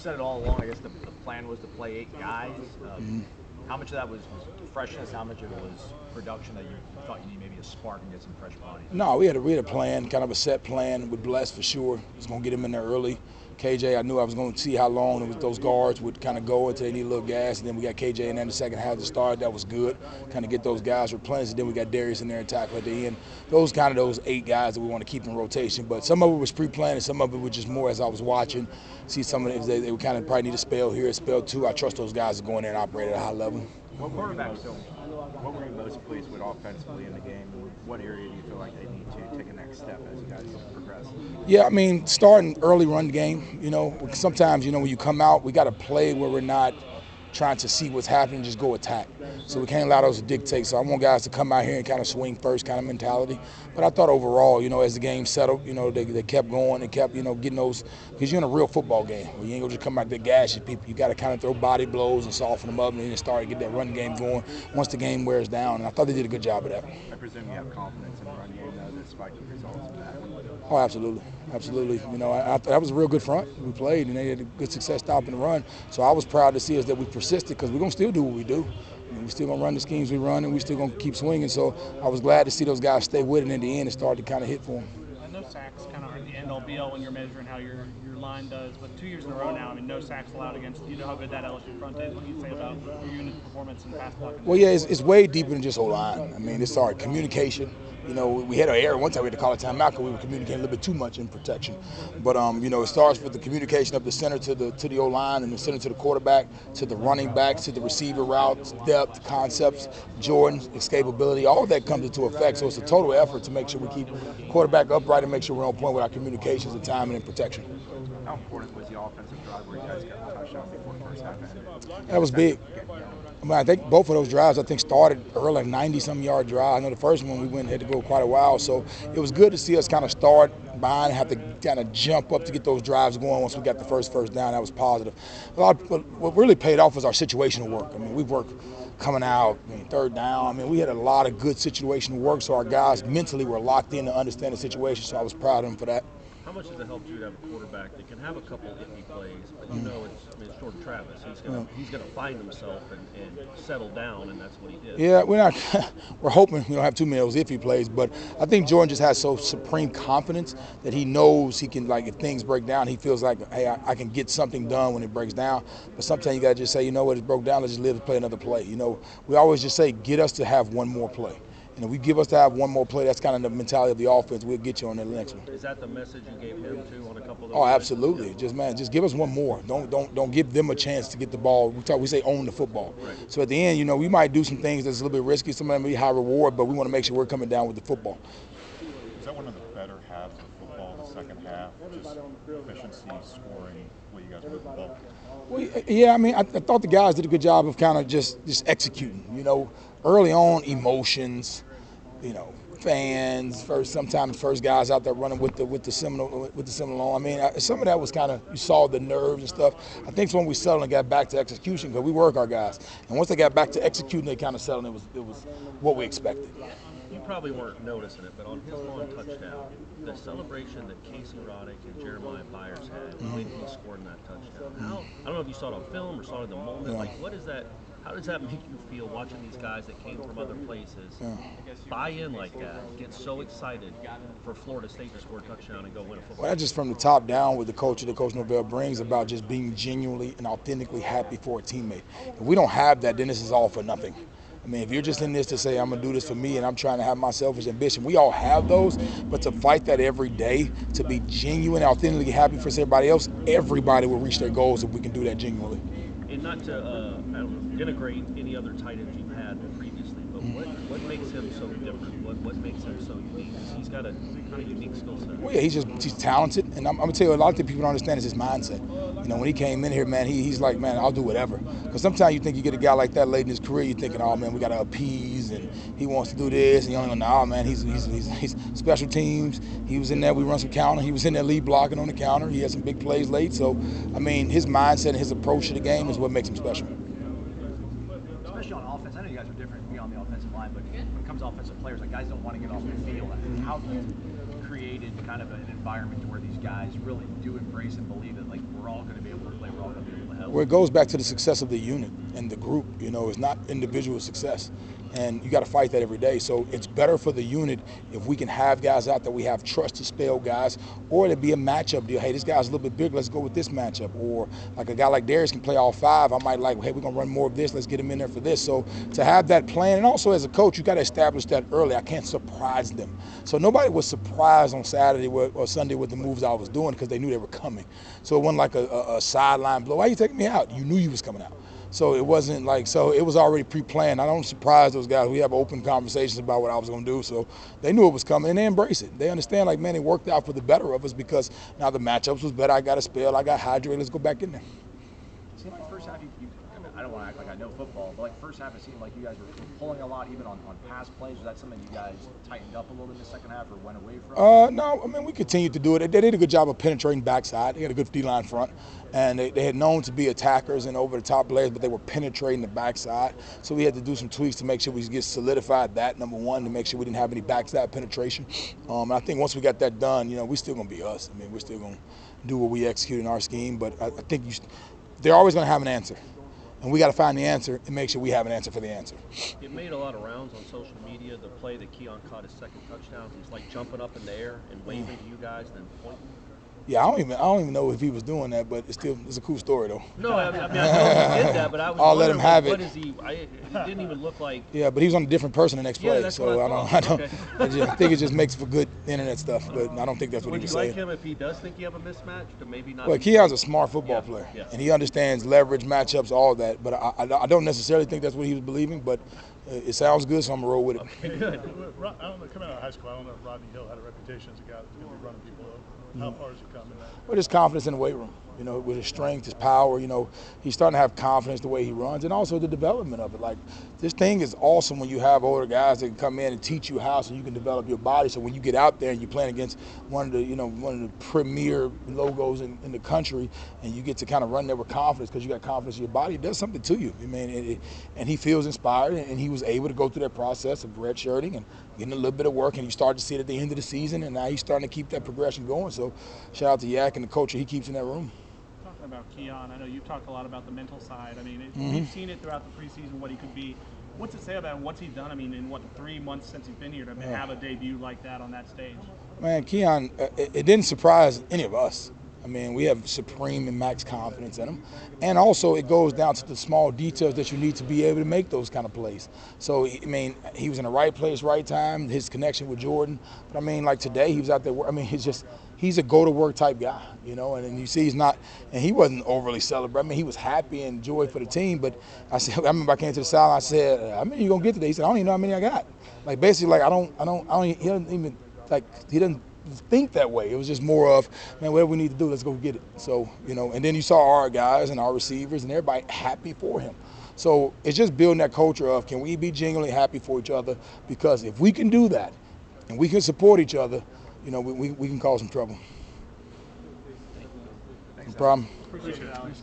said it all along. I guess the plan was to play 8 guys. How much of that was freshness? How much of it was production that you thought you need maybe a spark and get some fresh bodies? No, we had a plan, kind of a set plan with Bless for sure. Was going to get him in there early. KJ, I knew I was going to see how long those guards would kind of go until they need a little gas. And then we got KJ in there in the second half to start. That was good. Kind of get those guys replenished. And then we got Darius in there and tackle at the end. Those 8 guys that we want to keep in rotation. But some of it was pre-planned and some of it was just more as I was watching. See some of it, they would kind of probably need a spell here, a spell two. I trust those guys to go in there and operate at a high level. What were you most pleased with offensively in the game? What area do you feel like they need to take a next step as you guys progress? Yeah, I mean, starting early run game, sometimes, when you come out, we got to play where we're not trying to see what's happening, just go attack. So we can't allow those to dictate. So I want guys to come out here and kind of swing first kind of mentality. But I thought overall, as the game settled, they kept going and kept, getting those, because you're in a real football game where you ain't gonna just come out there gash at people. You got to kind of throw body blows and soften them up and then start to get that run game going once the game wears down. And I thought they did a good job of that. I presume you have confidence in the run game, though, despite the results of that. Oh, absolutely. Absolutely. That was a real good front. We played, and they had a good success stopping the run. So I was proud to see us that we persisted because we're going to still do what we do. We're still going to run the schemes we run, and we're still going to keep swinging. So I was glad to see those guys stay with it in the end and start to kind of hit for them. I know sacks kind of aren't the end-all be-all when you're measuring how your line does, but 2 years in a row now, no sacks allowed against. You know how good that LSU front is. What do you say about your unit's performance in pass blocking? Well, yeah, it's way deeper than just O-line. I mean, it's our communication. We had an error one time. We had to call a timeout because we were communicating a little bit too much in protection. But it starts with the communication of the center to the O-line and the center to the quarterback, to the running backs, to the receiver routes, depth, concepts, Jordan, escapability. All of that comes into effect. So it's a total effort to make sure we keep quarterback upright and make sure we're on point with our communications and timing and protection. How important was the offensive drive where you guys got the touchdown before the first half ended? That was big. I think both of those drives, started early, like 90-some yard drive. I know the first one we had to go quite a while, so it was good to see us kind of start behind and have to kind of jump up to get those drives going once we got the first down. That was positive. What really paid off was our situational work. I mean, we worked coming out, third down. We had a lot of good situational work, so our guys mentally were locked in to understand the situation, so I was proud of them for that. How much does it help you to have a quarterback that can have a couple iffy plays, but it's Jordan Travis. He's gonna find himself and settle down, and that's what he did. Yeah, we're hoping we don't have too many of those iffy plays, but I think Jordan just has so supreme confidence that he knows he can, if things break down, he feels like, hey, I can get something done when it breaks down. But sometimes you gotta just say, what, it broke down, let's just live to play another play. We always just say, get us to have one more play. And if we give us to have one more play, that's kind of the mentality of the offense. We'll get you on the next one. Is that the message you gave him too on a couple of those? Oh, absolutely. Just give us one more. Don't give them a chance to get the ball. We say own the football. Right. So at the end, we might do some things that's a little bit risky. Some of them be high reward, but we want to make sure we're coming down with the football. Is that one of the better halves of football, the second half? Just efficiency, scoring, what you guys move the ball? Well, yeah, I thought the guys did a good job of kind of just executing. Early on, emotions, fans, sometimes first guys out there running with the Seminole. Some of that was kind of, you saw the nerves and stuff. I think it's when we settled and got back to execution, because we work our guys. And once they got back to executing, they kind of settled. It was what we expected. You probably weren't noticing it, but on his long touchdown, the celebration that Casey Roddick and Jeremiah Byers had when he scored that touchdown. I don't know if you saw it on film or saw it in the moment. What is that? How does that make you feel watching these guys that came from other places buy in like that, get so excited for Florida State to score a touchdown and go win a football? Well, that's just from the top down with the culture that Coach Norvell brings about just being genuinely and authentically happy for a teammate. If we don't have that, then this is all for nothing. If you're just in this to say, I'm going to do this for me and I'm trying to have my selfish ambition, we all have those, but to fight that every day, to be genuine, authentically happy for everybody else, everybody will reach their goals if we can do that genuinely. And not to denigrate any other tight ends you've had previously, but what makes him so different? What makes him so unique? He's got a kind of unique skill set. Well, yeah, he's talented, and I'm gonna tell you, a lot of people don't understand is his mindset. When he came in here, man, he's like, man, I'll do whatever. Because sometimes you think you get a guy like that late in his career, you're thinking, oh man, we gotta appease, and he wants to do this, and you don't go, nah, man, he's special teams. He was in there, we run some counter. He was in there lead blocking on the counter. He had some big plays late. So, his mindset and his approach to the game is what makes him special. Especially on offense, I know you guys are different on the offensive line, but when it comes to offensive players, guys don't want to get off the field. How do you create created kind of an environment to where these guys really do embrace and believe that, like, we're all going to be able to play, we're all going to be able to help? Well, it goes back to the success of the unit and the group. You know, it's not individual success, and you got to fight that every day. So it's better for the unit if we can have guys out there we have trusted spell guys, or to be a matchup deal. Hey, this guy's a little bit big, let's go with this matchup. Or like a guy like Darius can play all five. I might like, hey, we're gonna run more of this. Let's get him in there for this. So to have that plan, and also as a coach, you got to establish that early. I can't surprise them. So nobody was surprised on Saturday or Sunday with the moves I was doing because they knew they were coming. So it wasn't like a sideline blow. Why are you taking me out? You knew you was coming out. So it wasn't like, so it was already pre-planned. I don't surprise those guys. We have open conversations about what I was going to do. So they knew it was coming and they embrace it. They understand, like, man, it worked out for the better of us because now the matchups was better. I got a spell. I got hydrated. Let's go back in there. See, like first half, I don't want to act like I know football, but like first half, it seemed like you guys were pulling a lot, even on pass plays. Was that something you guys tightened up a little bit in the second half or went away from? No, I mean, we continued to do it. They did a good job of penetrating backside. They had a good D-line front, and they had known to be attackers and over-the-top players, but they were penetrating the backside. So we had to do some tweaks to make sure we get solidified that, number one, to make sure we didn't have any backside penetration. And I think once we got that done, you know, we're still going to be us. I mean, we're still going to do what we execute in our scheme, but I think they're always going to have an answer. And we got to find the answer and make sure we have an answer for the answer. It made a lot of rounds on social media, the play that Keon caught his second touchdown. He's like jumping up in the air and waving to you guys and then pointing. Yeah, I don't even know if he was doing that, but it's a cool story though. No, I mean, I know he did that, but I was I'll let him have what it. is he? It didn't even look like. Yeah, but he was on a different person the next play, that's so what I thought. Okay. I think it just makes for good internet stuff, but I don't think that's what Would he you was like saying. him if he does think you have a mismatch to maybe not? Well, Keon's a smart football player, yeah. and he understands leverage, matchups, all that. But I don't necessarily think that's what he was believing, but it sounds good, so I'm gonna roll with it. Okay, good. I don't know, coming out of high school, I don't know if Rodney Hill had a reputation as a guy that's going to be running people over. How far has he come in that? Well, his confidence in the weight room, you know, with his strength, his power, you know, he's starting to have confidence the way he runs, and also the development of it. Like, this thing is awesome when you have older guys that can come in and teach you how so you can develop your body. So when you get out there and you're playing against one of the premier logos in the country, and you get to kind of run there with confidence because you got confidence in your body, it does something to you. I mean, and he feels inspired, and he was able to go through that process of redshirting and getting a little bit of work, and you start to see it at the end of the season, and now he's starting to keep that progression going. So shout out to Yak and the culture he keeps in that room. Talking about Keon, I know you've talked a lot about the mental side. I mean, we've seen it throughout the preseason, what he could be. What's it say about him? What's he done? I mean, in 3 months since he's been here to have a debut like that on that stage? Man, Keon, it didn't surprise any of us. I mean, we have supreme and max confidence in him. And also, it goes down to the small details that you need to be able to make those kind of plays. So, I mean, he was in the right place, right time, his connection with Jordan. But, I mean, like today, he was out there. I mean, he's a go-to-work type guy, you know. And you see he's not – and he wasn't overly celebrating. I mean, he was happy and joy for the team. But I remember I came to the sideline, I said, how many are you going to get today? He said, I don't even know how many I got. Like, basically, like, he doesn't even – like, he doesn't – think that way. It was just more of, man, whatever we need to do, let's go get it. So, you know, and then you saw our guys and our receivers and everybody happy for him. So it's just building that culture of, can we be genuinely happy for each other? Because if we can do that and we can support each other, you know, we can cause some trouble. No problem. Appreciate it, Alex.